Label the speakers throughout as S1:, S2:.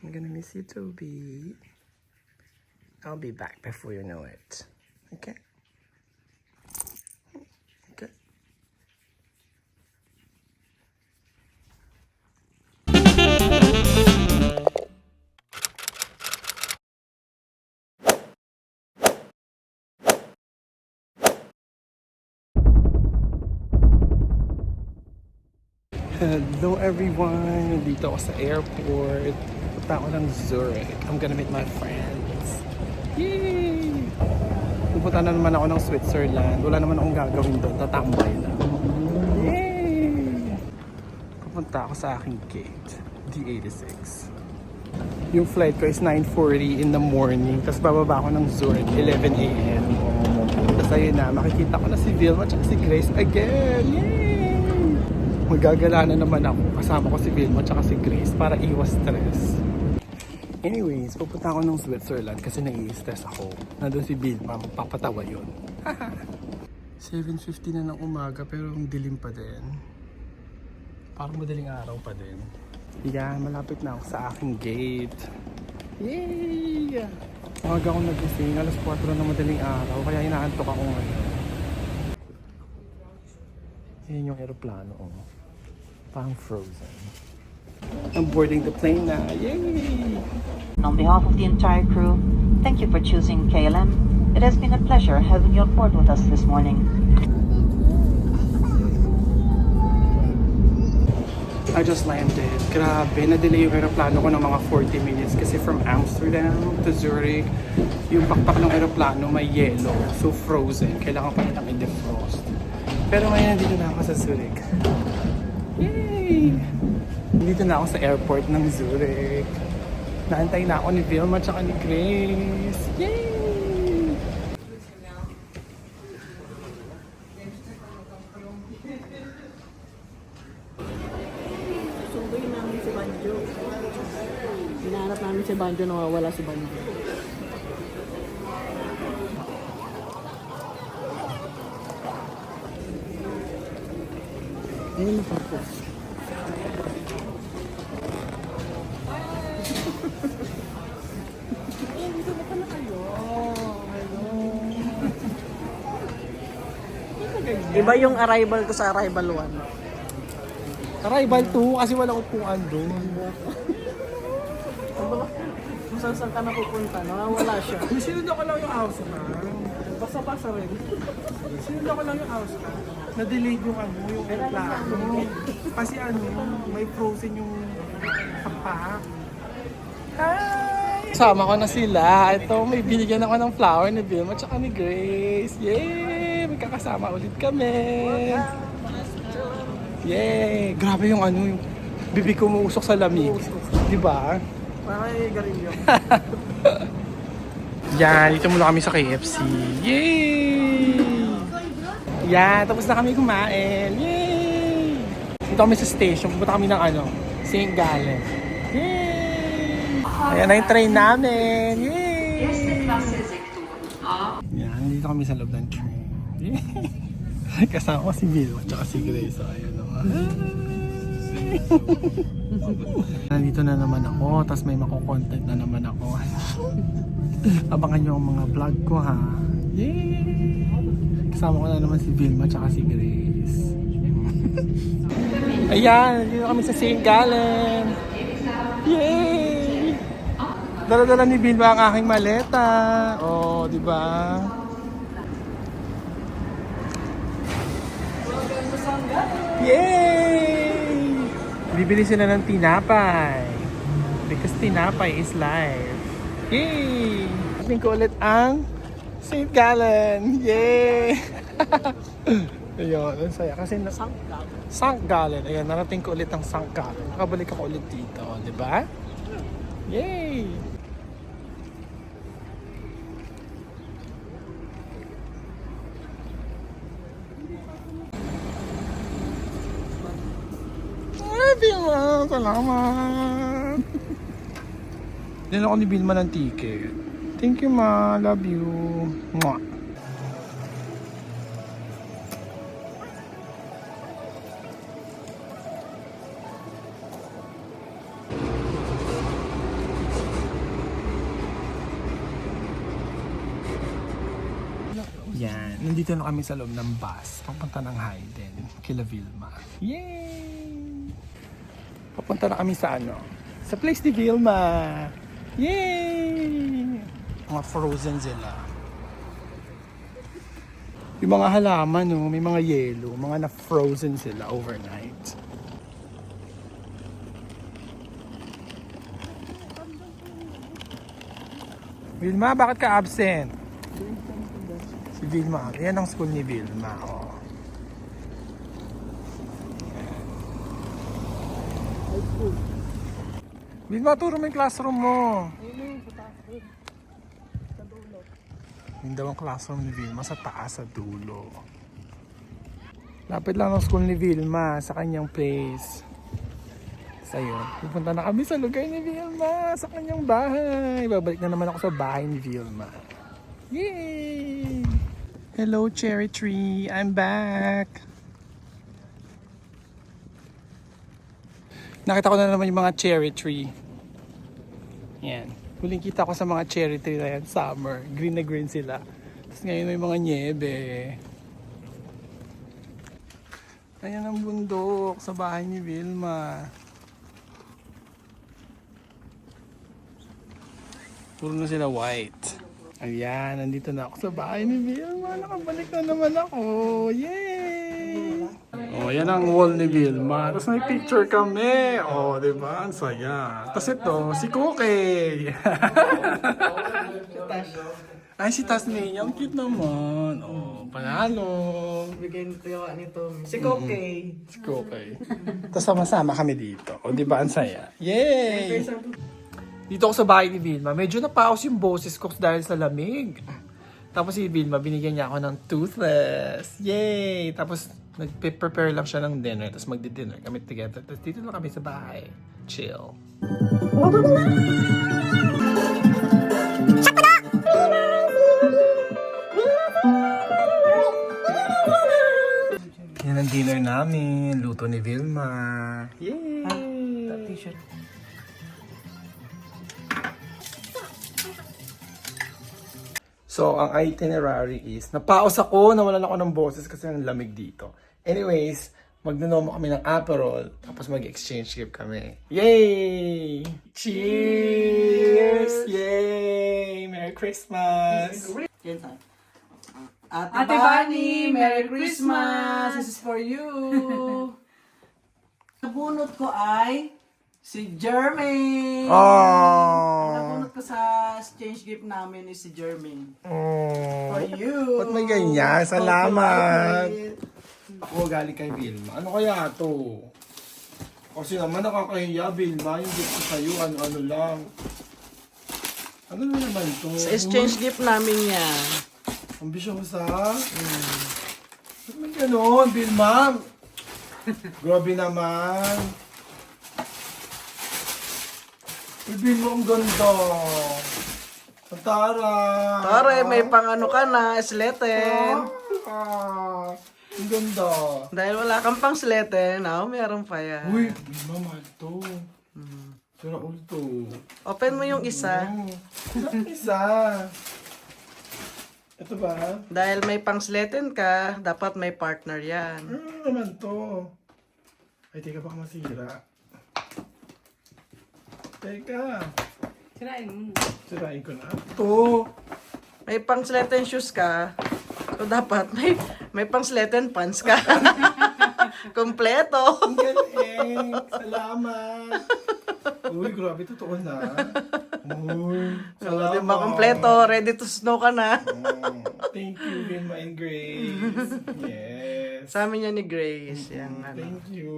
S1: I'm gonna miss you, Toby. I'll be back before you know it. Okay? Okay. Hello everyone! Nandito ako sa airport. Punta ako ng Zurich. I'm gonna meet my friends. Yay! Pupunta na naman ako ng Switzerland. Wala naman akong gagawin doon. Tatambay lang. Yay! Pupunta ako sa aking gate. D86. Yung flight ko is 9:40 in the morning. Tapos bababa ako ng Zurich 11 a.m. Tapos ayun na, makikita ko na si Vilma at si Grace again. Yay! Magagala na naman ako. Kasama ko si Vilma at si Grace para iwas stress. Anyways, pupunta ako ng Switzerland kasi nai-stress ako. Nandun si Vilma, magpapatawa yun. 7:50 na ng umaga pero ang dilim pa din. Parang madaling araw pa din. Yan, malapit na ako sa aking gate. Yay! Umaga ako nagising, alas 4 na madaling araw, kaya inaantok ako ngayon. Yan yung aeroplano, oh. Parang frozen. I'm boarding the plane na. Yay!
S2: On behalf of the entire crew, thank you for choosing KLM. It has been a pleasure having you on board with us this morning.
S1: I just landed. Grabe, na-delay yung aeroplano ko ng mga 40 minutes kasi from Amsterdam to Zurich, yung pakpak ng aeroplano may yellow, so frozen. Kailangan pa nilang i-defrost. Pero ngayon nandito na ako sa Zurich. Yay! Nandito na ako sa airport ng Zurich. Naantay na ako ni Vilma at ni Grace. Yay!
S3: Sunduin namin si Banjo. Hinahanap namin si Banjo, nawawala si Banjo. Ayun na purpose. Dito na pala kayo. Hello. Iba yung arrival ko sa arrival 1.
S1: Arrival 2 kasi walang upuan doon.
S3: Kung saan ka napupunta, nawawala siya.
S1: Sinunod ko lang yung house ka.
S3: Basa-basa rin.
S1: Sinunod ko lang yung house ka. Na-delay yung yung airplano. Kasi may frozen yung pakpak. Hi! Sama ko na sila. Ito, may binigyan ako ng flower ni Vilma at ni Grace. Yay! Magkakasama ulit kami. Yay! Grabe yung yung bibig ko umuusok sa lamig. Diba?
S3: Para kay Garillo.
S1: Yan, dito muna kami sa KFC. Yay! Yan, tapos na kami kumain. Yay! Dito kami sa station. Pupunta kami ng St. Gallen. Yay! Ayan na yung train namin. Yay! Yan, dito kami sa loob ng train. Yay! Kasama ko si Vilma at si Grace. So, ayan naman. Nandito na naman ako. Tapos may mako-content na naman ako. Abangan nyo ang mga vlog ko, ha? Yay! Kasama ko na naman si Vilma at si Grace. Ayan, dito kami sa St. Gallen. Yay! Dala-dala ni Vilma ang aking maleta. Oh, di ba? Yay! Bibili sila ng tinapay. Because tinapay is life. Yay! Tingnan ko ulit ang St. Gallen. Yay! Ayun, ang saya. Kasi St. Gallen. Ayan, narating ko ulit ang St. Gallen. Nakabalik ako ulit dito, di ba? Yay! Ay, Vilma! Salamat! Diyan ako ni Vilma ng ticket. Thank you, ma. Love you. Mwah. Yan, nandito na kami sa loob ng bus. Papunta ng Hayden, kila Vilma. Yay! Papunta na kami sa ano? Sa place ni Vilma. Yay! Mga frozen sila. Yung mga halaman, no, may mga yellow, mga na-frozen sila overnight. Vilma, bakit ka absent? Si Vilma, yan ang school ni Vilma. Oh. Vilma, turo mo yung classroom mo. Yun daw ang classroom ni Vilma sa taas, sa dulo. Lapit lang ang school ni Vilma sa kanyang place. So yun, pupunta na kami sa lugar ni Vilma, sa kanyang bahay. Babalik na naman ako sa bahay ni Vilma. Yay! Hello, cherry tree. I'm back. Nakita ko na naman yung mga cherry tree. Yan. Huling kita ko sa mga cherry tree na yan, summer. Green na green sila. Tapos ngayon may mga niebe. Ayan ang bundok sa bahay ni Vilma. Puro na sila white. Ayan, nandito na ako sa bahay ni Vilma. Nakabalik na naman ako. Yay! Oh, yan ang wall ni Vilma. Tapos may picture kami. Oh, di ba? Ang saya. Tapos ito, si Cookie. Ay, si Tasmania. Ang cute naman. Oh, panalo.
S3: Bigay nito. Si Koke.
S1: Si Cookie. Tapos sama-sama kami dito. O, di ba? Ang saya. Yay! Dito ako sa bahay ni Vilma. Medyo napaos yung boses ko dahil sa lamig. Tapos si Vilma, binigyan niya ako ng toothless. Yay! Tapos nag-prepare lang siya ng dinner. Tapos magdi-dinner kami together. Tapos dito lang kami sa bahay. Chill. Yan ang dinner namin. Luto ni Vilma. Yay!
S3: T-shirt.
S1: So, ang itinerary is, napaos ako, nawalan ako ng boses kasi ang lamig dito. Anyways, magnonomo kami ng Aperol, tapos mag-exchange gift kami. Yay! Cheers! Yay! Merry Christmas!
S3: Ate Bunny, Merry Christmas! This is for you! Nabunot ko ay si Jermaine!
S1: Oh!
S3: Nabunot ko sa exchange gift namin is si Jermaine.
S1: Oh!
S3: For you!
S1: Ba't may ganyan? Salamat! Ako galing kay Vilma. Ano kaya to? Kasi naman nakakahiya, Vilma. Yung gift ko sa'yo, ano-ano lang. Ano na naman to?
S3: Sa exchange gift namin yan.
S1: Ambisyosa? Ba't may ganon, Vilma? Grabe naman. Vilma, ang ganda. Ang tara.
S3: Tore, may pang ano ka na, sleten.
S1: Ah, ang ganda.
S3: Dahil wala kang pang sleten, meron pa yan.
S1: Uy, Vilma, mahal to. Sira ulo to.
S3: Open mo yung isa.
S1: Isa. Ito ba?
S3: Dahil may pang sleten ka, dapat may partner yan.
S1: Ano naman to? Ay, teka baka masira. Teka. Sirain ko na. Ito.
S3: May pang sleten shoes ka, so dapat may pang sleten pants ka. Kompleto.
S1: Ang galing. Salamat. Uy, grabe. Totoo na. Uy,
S3: So,
S1: salamat.
S3: di ba kompleto? Ready to snow ka na.
S1: Thank you, Vilma and Grace. Yes.
S3: Sa amin yan ni Grace. Yan, ano.
S1: Thank you.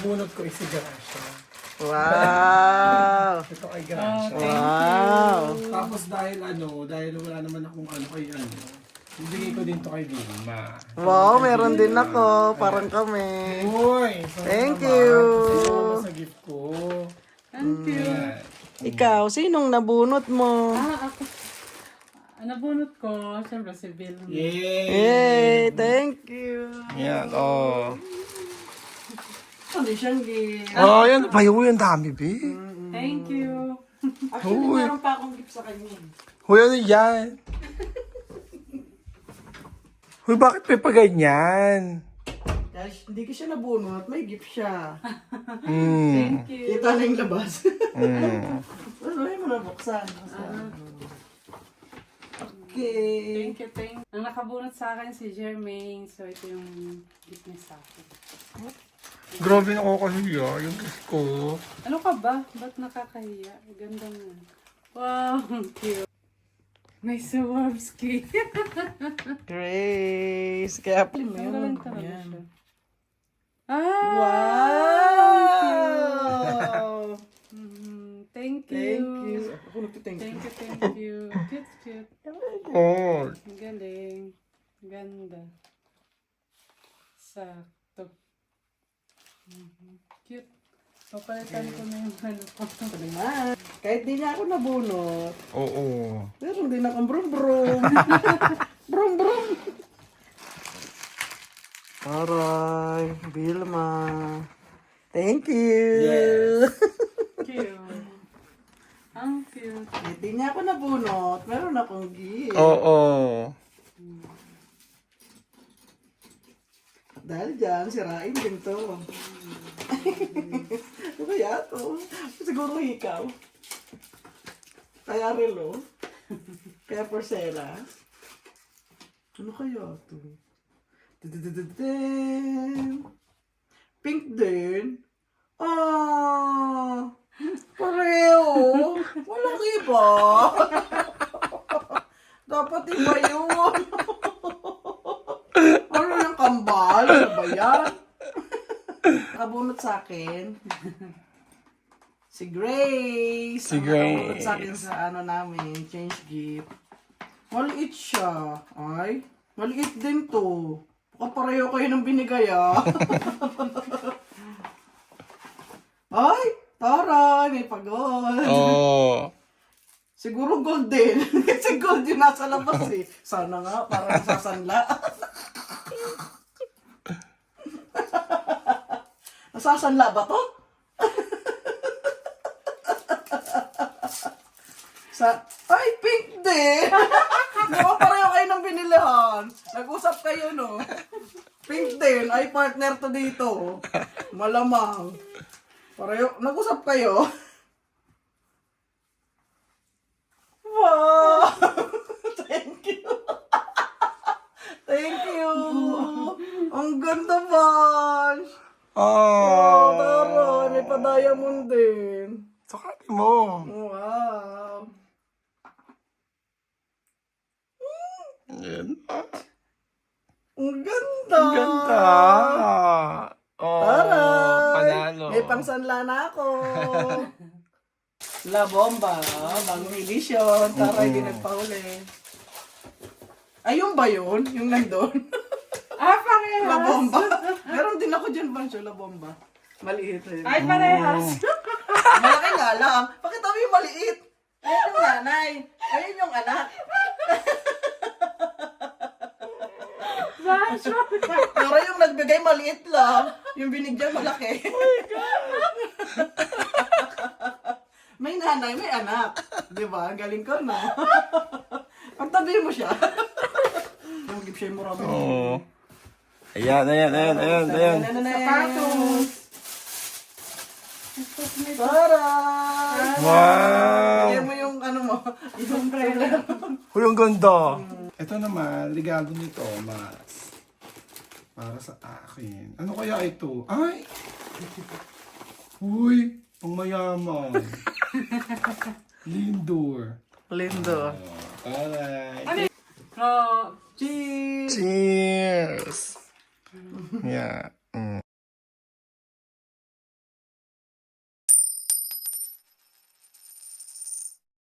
S1: Bunot ko si Gracia.
S3: Wow!
S1: Ito kay Gracia.
S3: Wow!
S1: Tapos dahil wala naman akong kay bibigay ko din to kay Vilma.
S3: Wow, meron din ako. Parang kami.
S1: Uy!
S3: Thank you.
S1: Salamat sa gift ko.
S4: Thank you.
S1: Yan.
S3: Ikaw, sinong nabunot mo?
S4: Ako. Nabunot ko, syempre si Bill.
S1: Yay!
S3: Yay! Thank you!
S1: Yan, oh.
S3: Ano siyang gift?
S1: Oh, yan. Uy, ang dami, B.
S4: Thank you.
S3: Actually,
S1: Uy.
S3: meron pa akong gift sa kanya.
S1: Uy, ano yan? Uy, bakit may paganyan?
S3: Dahil hindi ko siya nabunot, may gift siya.
S1: Mm.
S4: Thank you.
S3: Kita na yung labas.
S1: Mm.
S3: Ano yung nabuksan? Okay.
S4: Thank you, thank you. Ang nakabunot sa akin si Jermaine. So, ito yung gift niya sa akin.
S1: Grabe na ako kahiya, yung kiss ko.
S4: Ano ka ba? Ba't nakakahiya? Ganda nga. Wow, ang cute. May Swarovski.
S3: Grace. Kaya pala mo
S4: Ang
S3: yun.
S4: galing talaga
S3: Yan.
S4: siya. Ah!
S3: Wow!
S4: Thank you.
S3: Thank you. Ako nagtithank you.
S4: Thank you, thank you. Cute, cute.
S1: Oh.
S4: Ang galing. Ganda. Sakto. Cute. Papalitan ko na yung ano ko.
S3: Naman. Kahit di niya ako nabunot,
S1: Oo.
S3: meron din akong brum-brum. Brum-brum. Aray, Vilma. Thank you.
S1: Yes.
S4: Cute. Ang cute.
S3: Kahit di niya ako nabunot, meron akong gift.
S1: Oo.
S3: Dahil dyan, sirain din to. Ano kaya to? Siguro ikaw. Kaya relo. Kaya porcela. Ano kaya to? Dun-dun-dun-dun. Pink din. Ah! Pareho! Walang iba! Dapat iba yun! Ano yung kambal? Ano ba yan? Nakabunot sa akin. Si Grace.
S1: Si
S3: Ang nakabunot
S1: Grace.
S3: sa akin sa ano namin, change gift. Maliit siya. Ay, maliit din to. Baka pareho kayo ng binigay ah. Ay, taray, may pagod.
S1: Oo.
S3: Siguro gold din. Kasi gold yung nasa labas eh. Sana nga, para nasasanla. Nasasanla ba to? Ay, pink din! Diba pareho kayo ng binilihan? Nag-usap kayo, no? Pink din. Ay, partner to dito. Malamang. Pareho, nag-usap kayo? Wow! Thank you! Thank you! Ang ganda, Bash! Oh, tara! May pa-diamond din.
S1: Sukati mo.
S3: Wow!
S1: Yan.
S3: Ang ganda!
S1: Ang ganda. Oh,
S3: Tara!
S1: panalo.
S3: May pangsanla na ako! La Bomba, bagong edisyon. Tara, hindi nagpahuli. Ayun ba yun? Yung nandun?
S4: Ah, parehas!
S3: La Bomba. Meron din ako dyan, Bancho, La Bomba. Maliit rin.
S4: Ay, parehas!
S3: Malaki nga lang. Bakit kami yung maliit? Ayun yung nanay. Ayun yung anak. Pero yung nagbigay maliit lang. Yung binigyan malaki. Oh my God! May nanay, may anak. Di ba? Ang galing ko, no? Pagtabi mo siya. Yung gift siya mo, Robin.
S1: Oo. Ayan.
S3: Sapatos. Tara!
S1: Wow.
S3: Bigyan mo yung ano mo. Yung umbrella.
S1: Uy, ang ganda. Ito naman, regalo nito, Mas. Para sa akin. Ano kaya ito? Ay! Uy, ang mayaman. Lindor.
S3: Lindo.
S1: Alright.
S4: Oh,
S3: Cheese!
S1: Cheers! Yeah.